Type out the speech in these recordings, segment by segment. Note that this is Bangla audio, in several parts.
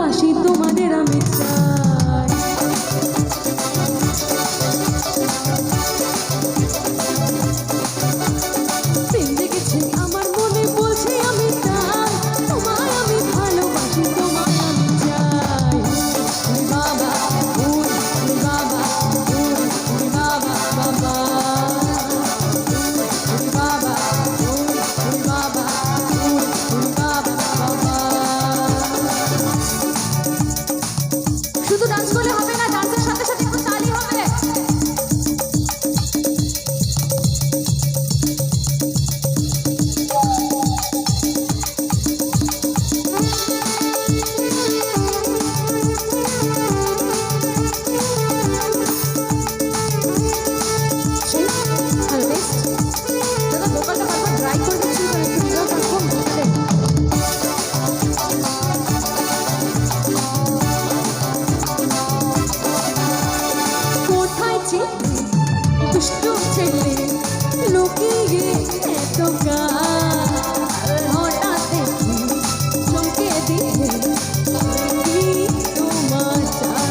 ভালোবাসি তোমাদের আমি চাই। প্রেম জেগেছে আমার মনে বলছে আমি তাই, তোমায় আমি ভালোবাসি তোমায় আমি চাই। ওরে বাবা ওরে বাবা ওরে বাবা বাবা ওরে বাবা ওরে বাবা ওরে বাবা বাবা। শুধু ডান্স করলে হবে না, ডান্সের সাথে সাথে একটু তালি হবে। দাদা ভোকালটা বারবার ড্রাই করে দিচ্ছি, একটু রিভার্ব রাখুন ভোকালে। কোথায় ছিলে দুষ্টু ছেলে লুকিয়ে এত কাল, হঠাৎ দেখি চমকে দিলে কি তোমার চাই।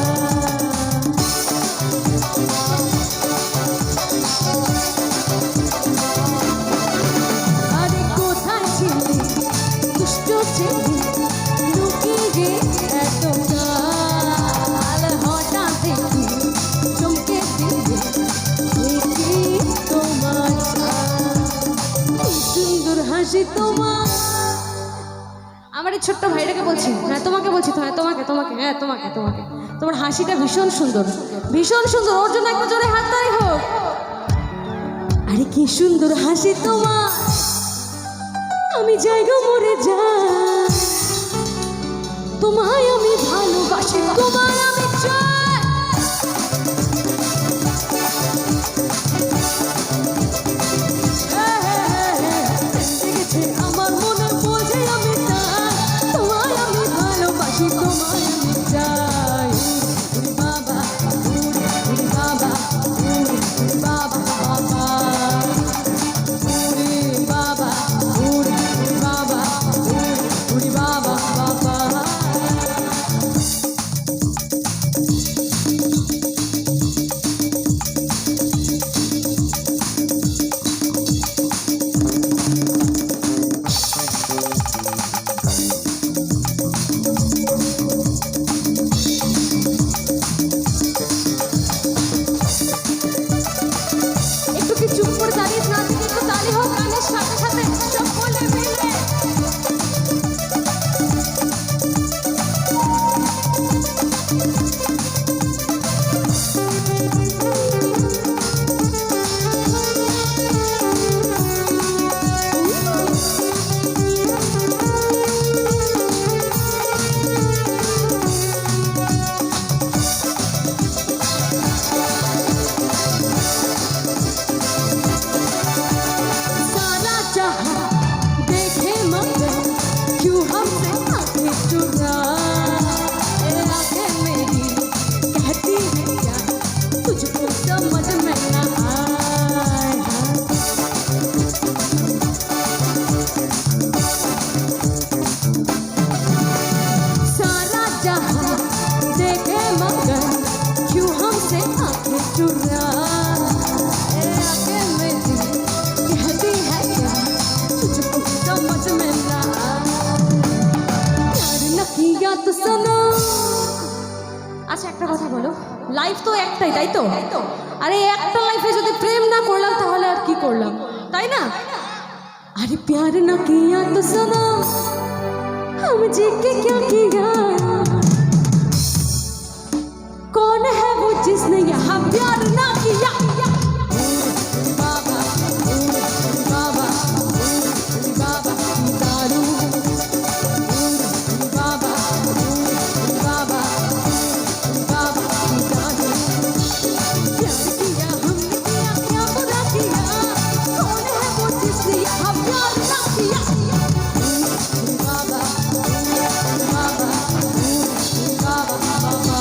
আরে কোথায় ছিলে দুষ্টু ছেলে লুকিয়ে এত কাল, হঠাৎ দেখি চমকে দিলে কি তোমার চাই। কি সুন্দর হাসি তোমার। আমার এই ছোট্ট ভাইটাকে বলছি, হ্যাঁ তোমাকে বলছি তো, হ্যাঁ তোমাকে তোমাকে হ্যাঁ তোমাকে তোমাকে। তোমার হাসিটা ভীষণ সুন্দর, ভীষণ সুন্দর, ওর জন্য একটু জোরে হাততালি হোক। আরে কি সুন্দর হাসি তোমার, আমি জায়গা মরে যাই, তোমায় আমি ভালোবাসি তোমায় আমি চাই। জেগেছে আমার মনে বলছে আমি তাই, তোমায় আমি ভালোবাসি তোমায় আমি চাই। ওরে বাবা ওরে বাবা ওরে বাবা বাবা ওরে বাবা ওরে বাবা ওরে বাবা বাবা। একটু কি চুপ করে দাঁড়িয়ে না থেকে একটু তালি হোক গানের সাথে সাথে সকলে মিলে। सारा जहां देखे मगर क्यों हमसे आंखें चुराए, आंखें मेरी कहती है क्या तुझको समझ में ना आए। सारा जहां देखे मगर क्यों हमसे आंखें चुराए, आंखें मेरी कहती है क्या तुझको समझ में ना आए। प्यार न किया तो सनम। আচ্ছা একটা কথা বলো, লাইফ তো একটাই তাই তো? আরে একটা লাইফে যদি প্রেম না করলাম তাহলে আর কি করলাম, তাই না? अरे प्यार न किया तो सनम हम जी के क्या किया, कौन है वो जिसने यहाँ प्यार ना किया। बाबा बाबा बाबा दारू बाबा बाबा बाबा दारू। प्यार किया हमने किया क्या बुरा किया, कौन है वो जिसने यहाँ प्यार ना किया। बाबा बाबा बाबा बाबा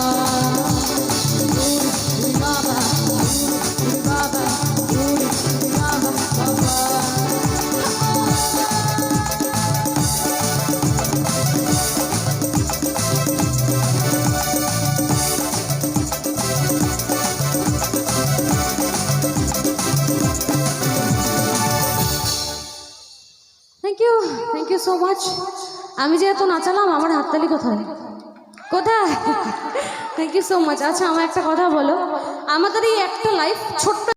থ্যাংক ইউ সো মাচ। আমি যে এত নাচালাম, আমার হাততালি কোথায় কোথায়? Thank you so much. আচ্ছা, আমার একটা কথা বলো, আমাদের এই একটা লাইফ ছোট্ট